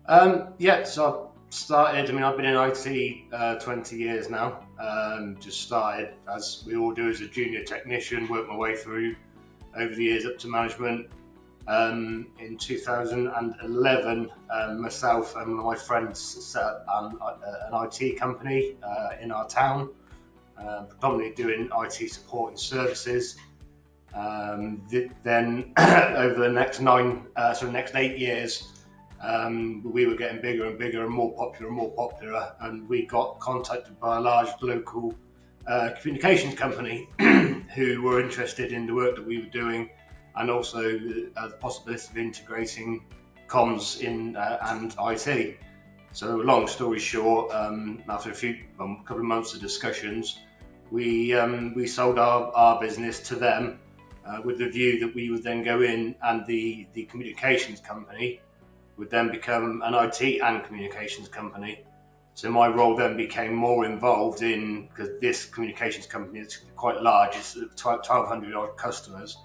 Yeah, so I've started, I've been in IT 20 years now. Just started, as we all do, as a junior technician, worked my way through over the years up to management. In 2011, myself and one of my friends set up an IT company in our town, predominantly doing IT support and services. Then over the next 8 years, we were getting bigger and bigger and more popular, and we got contacted by a large local communications company who were interested in the work that we were doing, and also the possibility of integrating comms in and IT. So, long story short, after a couple of months of discussions, we sold our business to them with the view that we would then go in, and the communications company would then become an IT and communications company. So my role then became more involved in, because this communications company is quite large, it's 1,200 odd customers,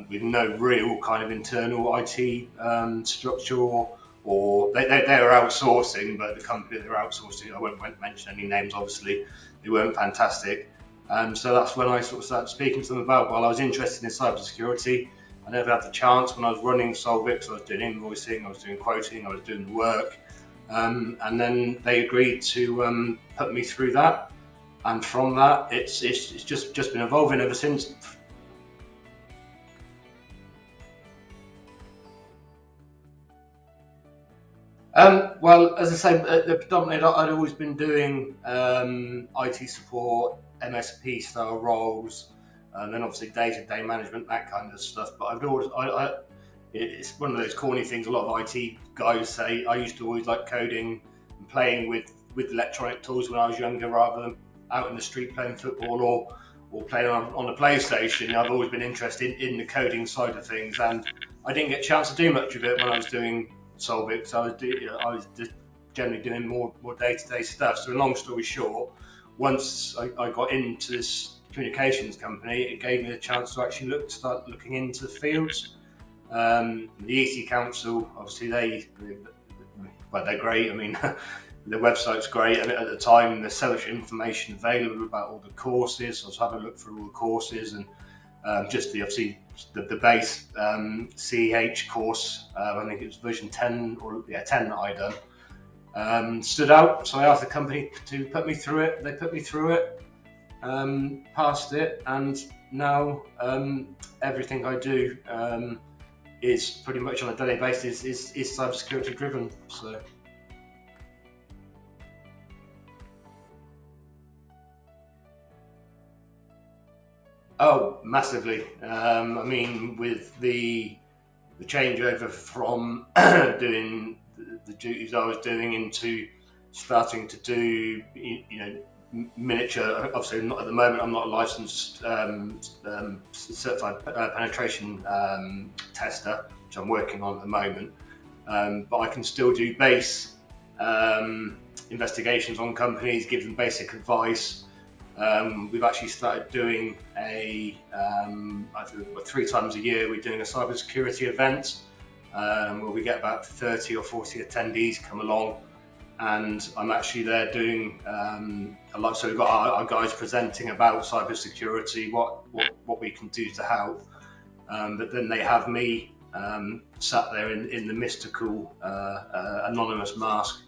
with no real kind of internal IT structure, or they're outsourcing, but the company they're outsourcing, I won't mention any names, obviously, they weren't fantastic. So that's when I sort of started speaking to them about, well, I was interested in cybersecurity. I never had the chance when I was running Solvix. I was doing invoicing, I was doing quoting, I was doing the work, and then they agreed to put me through that, and from that, it's just been evolving ever since. Well, as I say, predominantly I'd always been doing IT support, MSP style roles, and then obviously day-to-day management, that kind of stuff. But it's one of those corny things a lot of IT guys say. I used to always like coding and playing with electronic tools when I was younger, rather than out in the street playing football or playing on a PlayStation. I've always been interested in the coding side of things, and I didn't get a chance to do much of it when I was doing Solvix. I was just generally doing more day-to-day stuff. So, long story short, once I got into this communications company, it gave me the chance to actually start looking into the fields. The EC Council, obviously, they're great. The website's great, and at the time there's so much information available about all the courses. So I was having a look through all the courses, and just the base CH course. I think it was version 10 10 that I done. Stood out, so I asked the company to put me through it. They put me through it, passed it, and now everything I do is pretty much on a daily basis is cybersecurity driven. So. Oh, massively. With the changeover from doing the duties I was doing into starting to do, miniature. Obviously, not at the moment. I'm not a licensed certified penetration tester, which I'm working on at the moment. But I can still do base investigations on companies, give them basic advice. We've actually started doing I think 3 times a year, we're doing a cybersecurity event where we get about 30 or 40 attendees come along, and I'm actually there doing a lot. So we've got our guys presenting about cybersecurity, what we can do to help. But then they have me sat there in the mystical anonymous mask.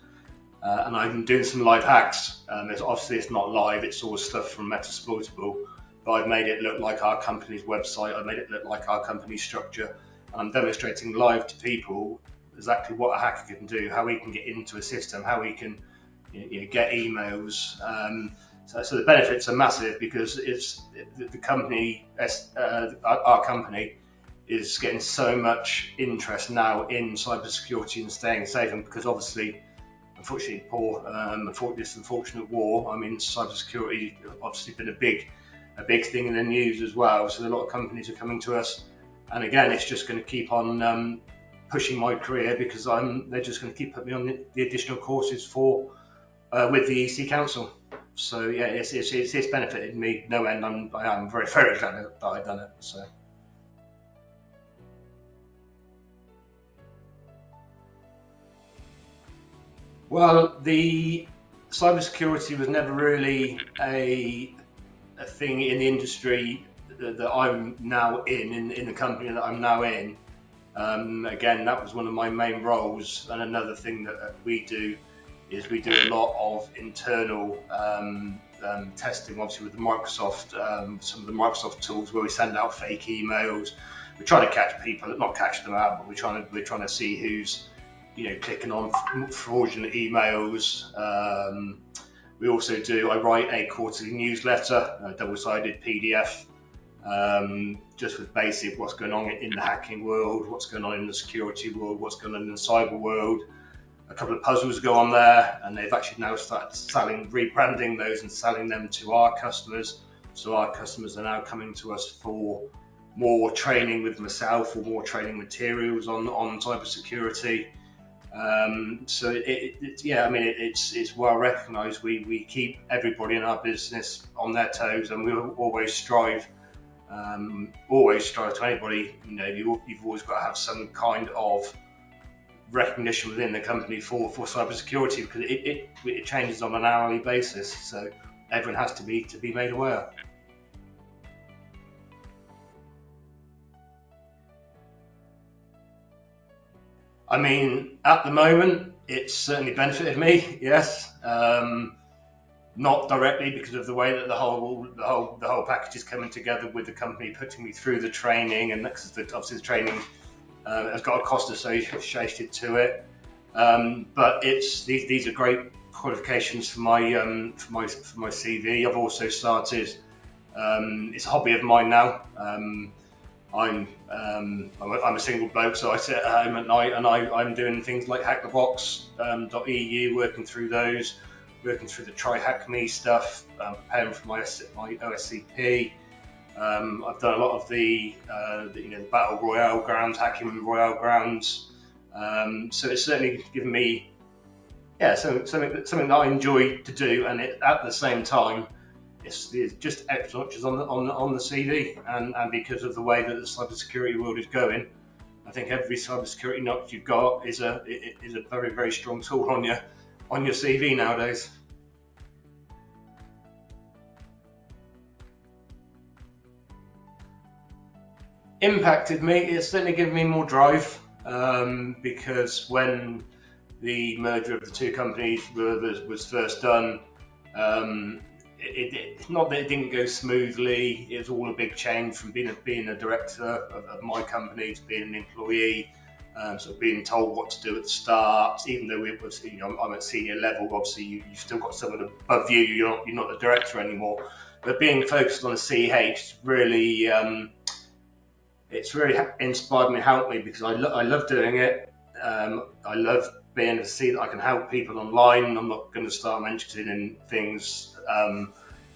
And I'm doing some live hacks. It's not live, it's all stuff from Metasploitable, but I've made it look like our company's website, I've made it look like our company's structure, and I'm demonstrating live to people exactly what a hacker can do, how we can get into a system, how we can get emails. So the benefits are massive, because the company, our company, is getting so much interest now in cybersecurity and staying safe, and because obviously, unfortunately, this unfortunate war. Cybersecurity obviously been a big thing in the news as well. So a lot of companies are coming to us, and again, it's just going to keep on pushing my career, because they're just going to keep putting me on the additional courses for with the EC Council. So yeah, it's benefited me no end. I am very very glad that I've done it. So. Well, the cybersecurity was never really a thing in the industry that I'm now in the company that I'm now in. Again, that was one of my main roles, and another thing that we do is we do a lot of internal testing, obviously with the Microsoft, some of the Microsoft tools where we send out fake emails. We're trying to catch people, not catch them out, but we're trying to see who's clicking on fraudulent emails. We also do. I write a quarterly newsletter, a double-sided PDF, just with basic what's going on in the hacking world, what's going on in the security world, what's going on in the cyber world. A couple of puzzles go on there, and they've actually now started rebranding those and selling them to our customers. So our customers are now coming to us for more training with myself or more training materials on cybersecurity. So it's well recognised. We keep everybody in our business on their toes, and we always strive to anybody. You've always got to have some kind of recognition within the company for cybersecurity, because it changes on an hourly basis. So everyone has to be made aware. I mean, at the moment, it's certainly benefited me. Yes, not directly because of the way that the whole package is coming together, with the company putting me through the training, and obviously the training has got a cost associated to it. But these are great qualifications for my CV. I've also started. It's a hobby of mine now. I'm a single bloke, so I sit at home at night and I'm doing things like hackthebox.eu, working through those, working through the Try Hack Me stuff, preparing for my OSCP. I've done a lot of the battle royale grounds, hacking royale grounds. So it's certainly given me, something that I enjoy to do, and at the same time, it's just extra notches on the CV, and because of the way that the cybersecurity world is going, I think every cybersecurity notch you've got is a very, very strong tool on your CV nowadays. Impacted me. It's certainly given me more drive, because when the merger of the two companies was first done, it's not that it didn't go smoothly. It was all a big change from being a director of my company to being an employee, sort of being told what to do at the start. Even though I'm at senior level, obviously you've still got someone above you. You're not the director anymore. But being focused on a CH really, it's really inspired me, helped me, because I love doing it. I love being able to see that I can help people online. I'm not going to start mentioning things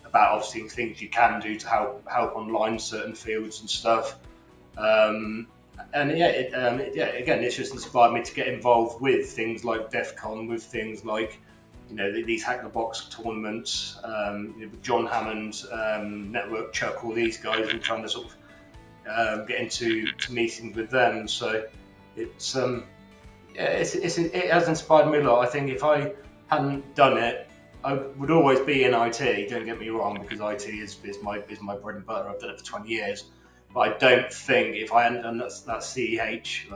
about obviously things you can do to help online, certain fields and stuff. Again, it's just inspired me to get involved with things like DEF CON, with things like these Hack the Box tournaments, with John Hammond, Network Chuck, all these guys, and trying to sort of get into meetings with them. So it has inspired me a lot. I think if I hadn't done it, I would always be in IT. Don't get me wrong, because IT is my bread and butter. I've done it for 20 years. But I don't think if I hadn't done that CEH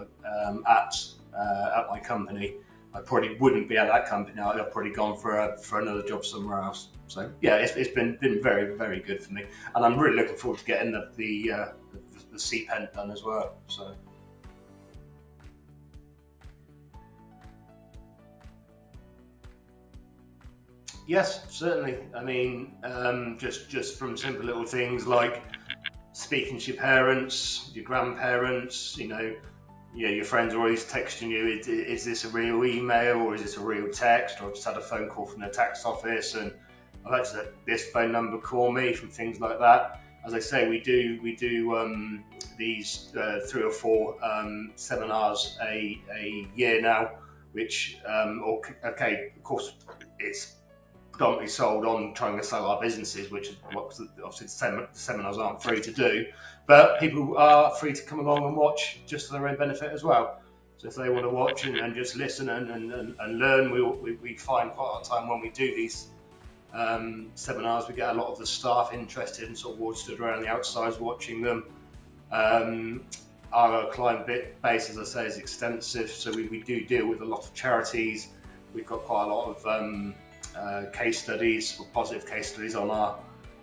at my company, I probably wouldn't be at that company now. I've probably gone for another job somewhere else. So yeah, it's been very, very good for me, and I'm really looking forward to getting the CPENT done as well. So. Yes, certainly. I mean, just from simple little things like speaking to your parents, your grandparents, your friends are always texting you, is this a real email or is this a real text? Or I've just had a phone call from the tax office and I've actually had this phone number call me, from things like that. As I say, we do these 3 or 4 seminars a year now, which, of course, it's predominantly sold on trying to sell our businesses, which is what obviously the seminars aren't free to do, but people are free to come along and watch just for their own benefit as well. So if they want to watch and just listen and learn, we find quite a lot of time when we do these seminars, we get a lot of the staff interested and sort of all stood around the outsides watching them. Our client base, as I say, is extensive, so we do deal with a lot of charities. We've got quite a lot of case studies, or positive case studies on our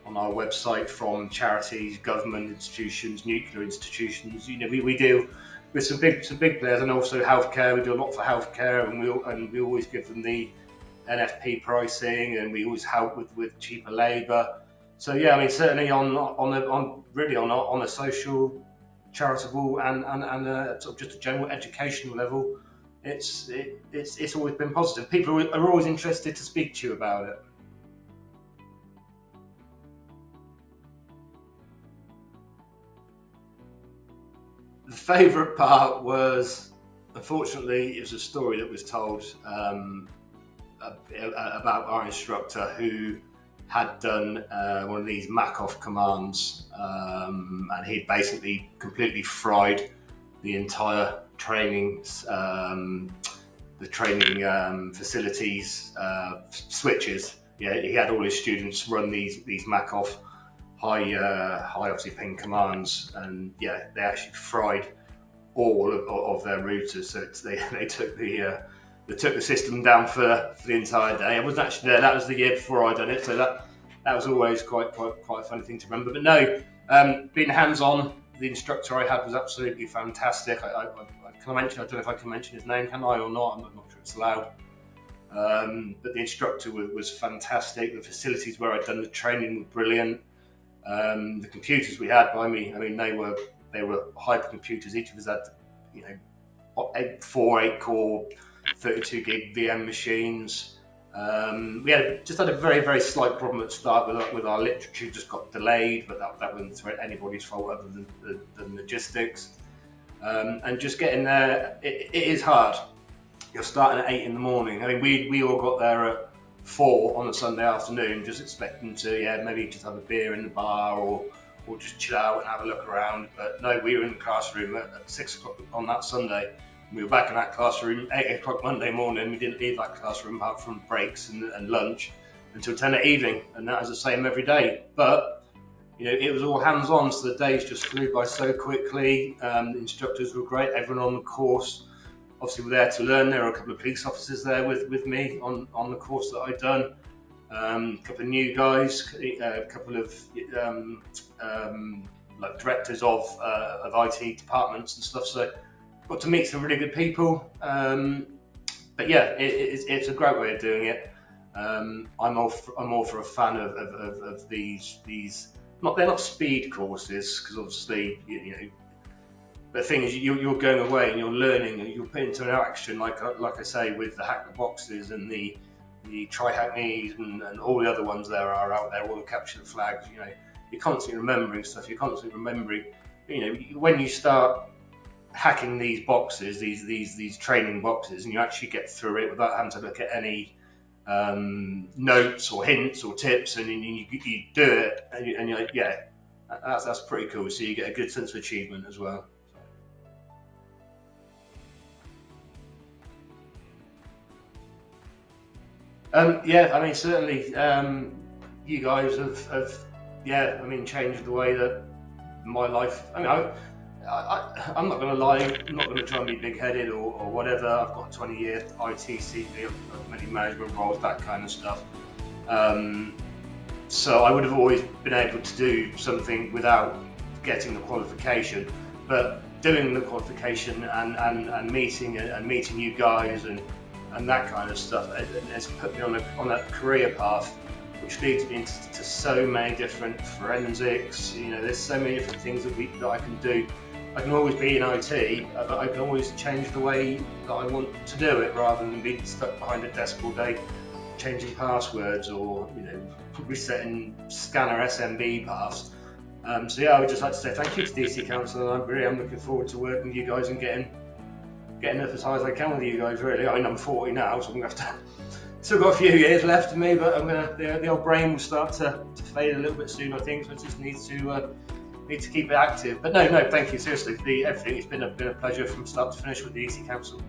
website from charities, government institutions, nuclear institutions. You know, we deal with some big players, and also healthcare. We do a lot for healthcare, and we always give them the NFP pricing, and we always help with cheaper labour. So yeah, I mean, certainly on a social, charitable, and sort of just a general educational level, it's always been positive. People are always interested to speak to you about it. The favourite part was, unfortunately, it was a story that was told about our instructor who had done one of these Mac-off commands, and he'd basically completely fried the entire training, the training facilities switches. Yeah, he had all his students run these Mac-off high obviously ping commands, and yeah, they actually fried all of their routers. So they took the system down for the entire day. I wasn't actually there. That was the year before I done it, so that was always quite a funny thing to remember. But no, being hands-on, the instructor I had was absolutely fantastic. I don't know if I can mention his name, can I, or not? I'm not sure it's allowed. But the instructor was fantastic. The facilities where I'd done the training were brilliant. The computers we had by me, I mean, they were hypercomputers. Each of us had, 8 core 32 gig VM machines. We had a very, very slight problem at the start with our literature, just got delayed, but that wasn't anybody's fault other than logistics. And just getting there, it is hard. You're starting at 8 in the morning. I mean, we all got there at 4 on a Sunday afternoon, just expecting to maybe just have a beer in the bar or just chill out and have a look around. But no, we were in the classroom at 6 o'clock on that Sunday. We were back in that classroom 8 o'clock Monday morning. We didn't leave that classroom apart from breaks and lunch until 10 at evening, and that was the same every day. But it was all hands-on, so the days just flew by so quickly. The instructors were great. Everyone on the course obviously were there to learn. There were a couple of police officers there with me on the course that I'd done. A couple of new guys, a couple of like directors of IT departments and stuff. So got to meet some really good people. But yeah, it's a great way of doing it. I'm all for a fan of these. They're not speed courses, because obviously the thing is, you're going away and you're learning and you're put into an action, like I say, with the hack the boxes and the try hack me's and all the other ones there are out there, all the capture the flags. You're constantly remembering stuff. You're constantly remembering. When you start hacking these boxes, these training boxes, and you actually get through it without having to look at any notes or hints or tips, and you do it, and you're like, yeah, that's pretty cool. So you get a good sense of achievement as well. Yeah, I mean, certainly you guys have changed the way that my life. I mean, I'm not going to lie, I'm not going to try and be big-headed or whatever. I've got a 20-year IT CV of many management roles, that kind of stuff. So I would have always been able to do something without getting the qualification. But doing the qualification and meeting you guys and that kind of stuff has put me on a career path which leads me into so many different forensics. There's so many different things that I can do. I can always be in IT, but I can always change the way that I want to do it, rather than being stuck behind a desk all day changing passwords or resetting scanner SMB paths. So yeah, I would just like to say thank you to DC Council, and I really am looking forward to working with you guys and getting up as high as I can with you guys, really. I mean, I'm 40 now, so I'm going to have to still got a few years left of me, but the old brain will start to fade a little bit soon, I think. So I just need to need to keep it active. But no, thank you seriously for everything. It's been a pleasure from start to finish with the EC Council.